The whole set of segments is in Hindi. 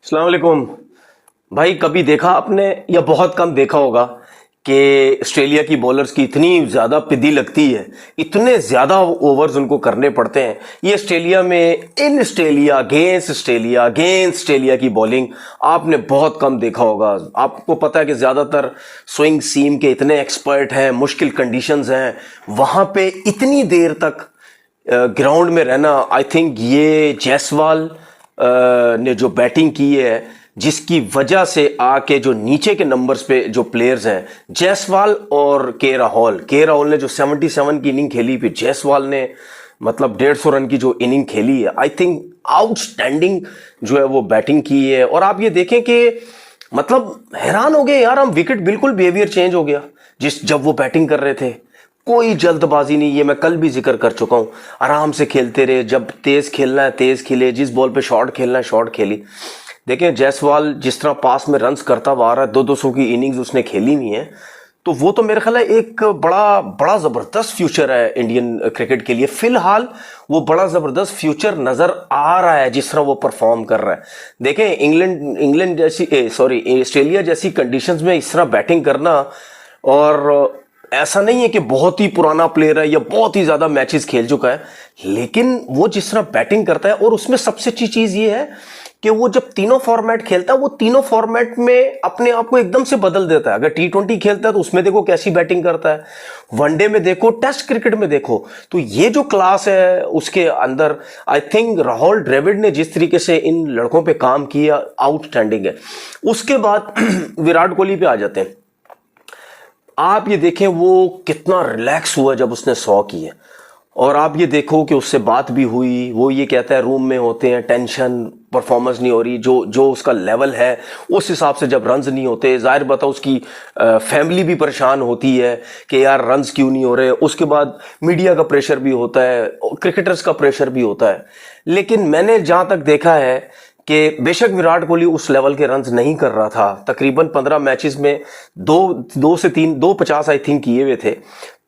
अस्सलाम वालेकुम। भाई कभी देखा आपने या बहुत कम देखा होगा कि ऑस्ट्रेलिया की बॉलर्स की इतनी ज़्यादा पिदी लगती है, इतने ज़्यादा ओवर्स उनको करने पड़ते हैं। ये ऑस्ट्रेलिया में इन ऑस्ट्रेलिया अगेंस्ट ऑस्ट्रेलिया की बॉलिंग आपने बहुत कम देखा होगा। आपको पता है कि ज़्यादातर स्विंग सीम के इतने एक्सपर्ट हैं, मुश्किल कंडीशंस हैं, वहाँ पे इतनी देर तक ग्राउंड में रहना। आई थिंक ये जायसवाल ने जो बैटिंग की है, जिसकी वजह से आके जो नीचे के नंबर्स पे जो प्लेयर्स हैं, जायसवाल और के राहुल ने जो 77 की इनिंग खेली, फिर जायसवाल ने मतलब 150 रन की जो इनिंग खेली है, आई थिंक आउटस्टैंडिंग जो है वो बैटिंग की है। और आप ये देखें कि मतलब हैरान हो गए यार हम, विकेट बिल्कुल बिहेवियर चेंज हो गया जब वो बैटिंग कर रहे थे। कोई जल्दबाजी नहीं, ये मैं कल भी जिक्र कर चुका हूं। आराम से खेलते रहे, जब तेज खेलना है तेज खेले, जिस बॉल पे शॉर्ट खेलना है शॉर्ट खेली। देखें जायसवाल जिस तरह पास में रन्स करता हुआ आ रहा है, 200 की इनिंग्स उसने खेली हुई है, तो वो तो मेरे ख्याल है एक बड़ा बड़ा जबरदस्त फ्यूचर है इंडियन क्रिकेट के लिए। फिलहाल वो बड़ा जबरदस्त फ्यूचर नजर आ रहा है जिस तरह वो परफॉर्म कर रहा है। देखें इंग्लैंड जैसी ऑस्ट्रेलिया जैसी कंडीशंस में इस तरह बैटिंग करना, और ऐसा नहीं है कि बहुत ही पुराना प्लेयर है या बहुत ही ज्यादा मैचेस खेल चुका है, लेकिन वो जिस तरह बैटिंग करता है, और उसमें सबसे अच्छी चीज ये है कि वो जब तीनों फॉर्मेट खेलता है, वो तीनों फॉर्मेट में अपने आप को एकदम से बदल देता है। अगर T20 खेलता है तो उसमें देखो कैसी बैटिंग करता है, वनडे में देखो, टेस्ट क्रिकेट में देखो, तो ये जो क्लास है उसके अंदर, आई थिंक राहुल द्रविड़ ने जिस तरीके से इन लड़कों पे काम किया, आउटस्टैंडिंग है। उसके बाद विराट कोहली पे आ जाते हैं। आप ये देखें वो कितना रिलैक्स हुआ जब उसने 100 किए, और आप ये देखो कि उससे बात भी हुई, वो ये कहता है रूम में होते हैं, टेंशन, परफॉर्मेंस नहीं हो रही, जो उसका लेवल है उस हिसाब से जब रन्स नहीं होते, जाहिर बताओ उसकी फैमिली भी परेशान होती है कि यार रन्स क्यों नहीं हो रहे। उसके बाद मीडिया का प्रेशर भी होता है, क्रिकेटर्स का प्रेशर भी होता है। लेकिन मैंने जहाँ तक देखा है कि बेशक विराट कोहली उस लेवल के रन्स नहीं कर रहा था, तकरीबन 15 मैचेस में दो से तीन 250 आई थिंक किए हुए थे,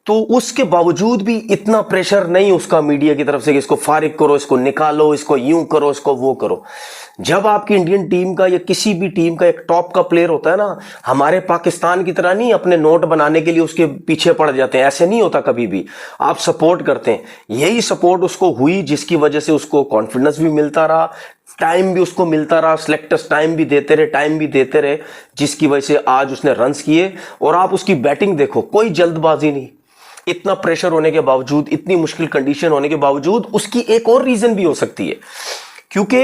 तो उसके बावजूद भी इतना प्रेशर नहीं उसका मीडिया की तरफ से कि इसको फारिग करो, इसको निकालो, इसको यूं करो, इसको वो करो। जब आपकी इंडियन टीम का या किसी भी टीम का एक टॉप का प्लेयर होता है ना, हमारे पाकिस्तान की तरह नहीं अपने नोट बनाने के लिए उसके पीछे पड़ जाते हैं, ऐसे नहीं होता कभी भी। आप सपोर्ट करते हैं, यही सपोर्ट उसको हुई जिसकी वजह से उसको कॉन्फिडेंस भी मिलता रहा, टाइम भी उसको मिलता रहा, सिलेक्टर्स टाइम भी देते रहे, जिसकी वजह से आज उसने रन्स किए। और आप उसकी बैटिंग देखो, कोई जल्दबाजी नहीं, इतना प्रेशर होने के बावजूद, इतनी मुश्किल कंडीशन होने के बावजूद। उसकी एक और रीजन भी हो सकती है, क्योंकि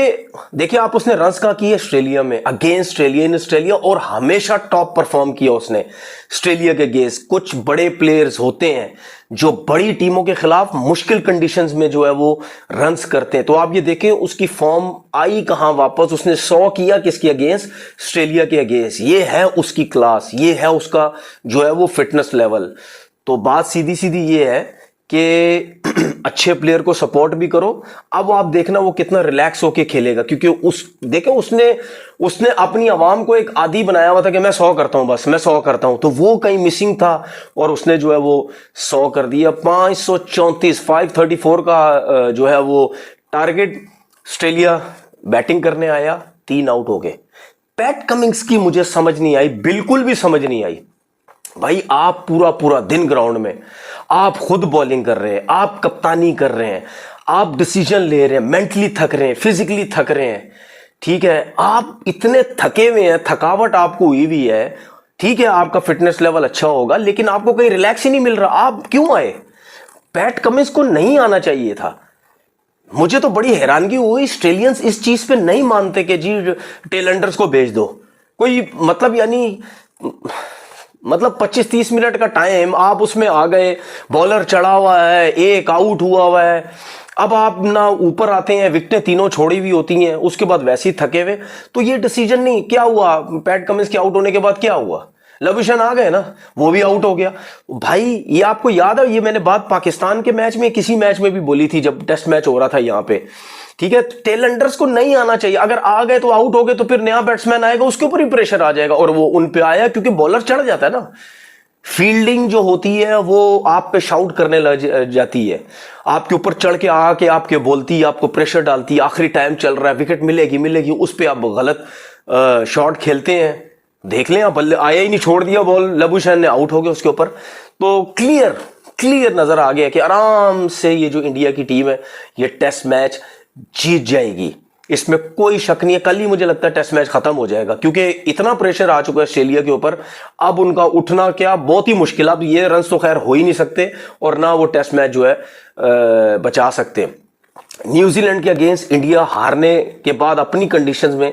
देखिए आप, उसने रन्स का किया ऑस्ट्रेलिया में, अगेंस्ट ऑस्ट्रेलिया, इन ऑस्ट्रेलिया, और हमेशा टॉप परफॉर्म किया उसने ऑस्ट्रेलिया के अगेंस्ट। कुछ बड़े प्लेयर्स होते हैं जो बड़ी टीमों के खिलाफ मुश्किल कंडीशंस में जो है वो रन्स करते हैं। तो आप ये देखें उसकी फॉर्म आई कहां वापस, उसने 100 किया किसके अगेंस्ट, ऑस्ट्रेलिया के अगेंस्ट। ये है उसकी क्लास, ये है उसका जो है वो फिटनेस लेवल। तो बात सीधी सीधी ये है कि अच्छे प्लेयर को सपोर्ट भी करो। अब आप देखना वो कितना रिलैक्स होके खेलेगा, क्योंकि उसने अपनी आवाम को एक आदी बनाया हुआ था कि मैं 100 करता हूं, बस मैं 100 करता हूं, तो वो कहीं मिसिंग था, और उसने जो है वो 100 कर दिया। 534 का जो है वो टारगेट। ऑस्ट्रेलिया बैटिंग करने आया, 3 आउट हो गए। पैट कमिंग्स की मुझे समझ नहीं आई, बिल्कुल भी समझ नहीं आई। भाई आप पूरा पूरा दिन ग्राउंड में, आप खुद बॉलिंग कर रहे हैं, आप कप्तानी कर रहे हैं, आप डिसीजन ले रहे हैं, मेंटली थक रहे हैं, फिजिकली थक रहे हैं, ठीक है, आप इतने थके हुए हैं, थकावट आपको हुई हुई है, ठीक है, आपका फिटनेस लेवल अच्छा होगा, लेकिन आपको कहीं रिलैक्स ही नहीं मिल रहा। आप क्यों आए? पैट कमिंस को नहीं आना चाहिए था। मुझे तो बड़ी हैरानगी हुई, ऑस्ट्रेलियंस इस चीज पे नहीं मानते कि जी टेलेंडर्स को भेज दो। कोई मतलब, यानी मतलब 25-30 मिनट का टाइम आप उसमें आ गए, बॉलर चढ़ा हुआ है, एक आउट हुआ है, अब आप ना ऊपर आते हैं, विकेटें तीनों छोड़ी हुई होती हैं, उसके बाद वैसे ही थके हुए। तो ये डिसीजन नहीं, क्या हुआ पैट कमिंस के आउट होने के बाद, क्या हुआ, लबुशन आ गए ना, वो भी आउट हो गया। भाई ये आपको याद है, ये मैंने बात पाकिस्तान के मैच में, किसी मैच में भी बोली थी जब टेस्ट मैच हो रहा था यहाँ पे, ठीक है। टेलेंडर्स को नहीं आना चाहिए, अगर आ गए तो आउट हो गए, तो फिर नया बैट्समैन आएगा, उसके ऊपर ही प्रेशर आ जाएगा, और वो उन पे आया क्योंकि बॉलर चढ़ जाता है ना। फील्डिंग जो होती है वो आप पे शाउट करने लग जाती है, आपके ऊपर चढ़ के आके आपके बोलती है, आपको प्रेशर डालती है, आखिरी टाइम चल रहा है, विकेट मिलेगी मिलेगी, उस पे आप गलत शॉट खेलते हैं। देख लें आप, बल्ले आया ही नहीं, छोड़ दिया बॉल, लबुशैन ने आउट हो गया उसके ऊपर। तो क्लियर क्लियर नजर आ गया कि आराम से ये जो इंडिया की टीम है ये टेस्ट मैच जीत जाएगी, इसमें कोई शक नहीं है। कल ही मुझे लगता है टेस्ट मैच खत्म हो जाएगा, क्योंकि इतना प्रेशर आ चुका है ऑस्ट्रेलिया के ऊपर, अब उनका उठना क्या बहुत ही मुश्किल। अब ये रन तो खैर हो ही नहीं सकते और ना वो टेस्ट मैच जो है बचा सकते। न्यूजीलैंड के अगेंस्ट इंडिया हारने के बाद अपनी कंडीशंस में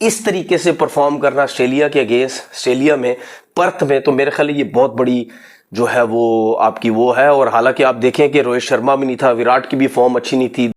इस तरीके से परफॉर्म करना ऑस्ट्रेलिया के अगेंस्ट, ऑस्ट्रेलिया में पर्थ में, तो मेरे ख्याल ये बहुत बड़ी जो है वो आपकी वो है। और हालांकि आप देखें कि रोहित शर्मा भी नहीं था, विराट की भी फॉर्म अच्छी नहीं थी।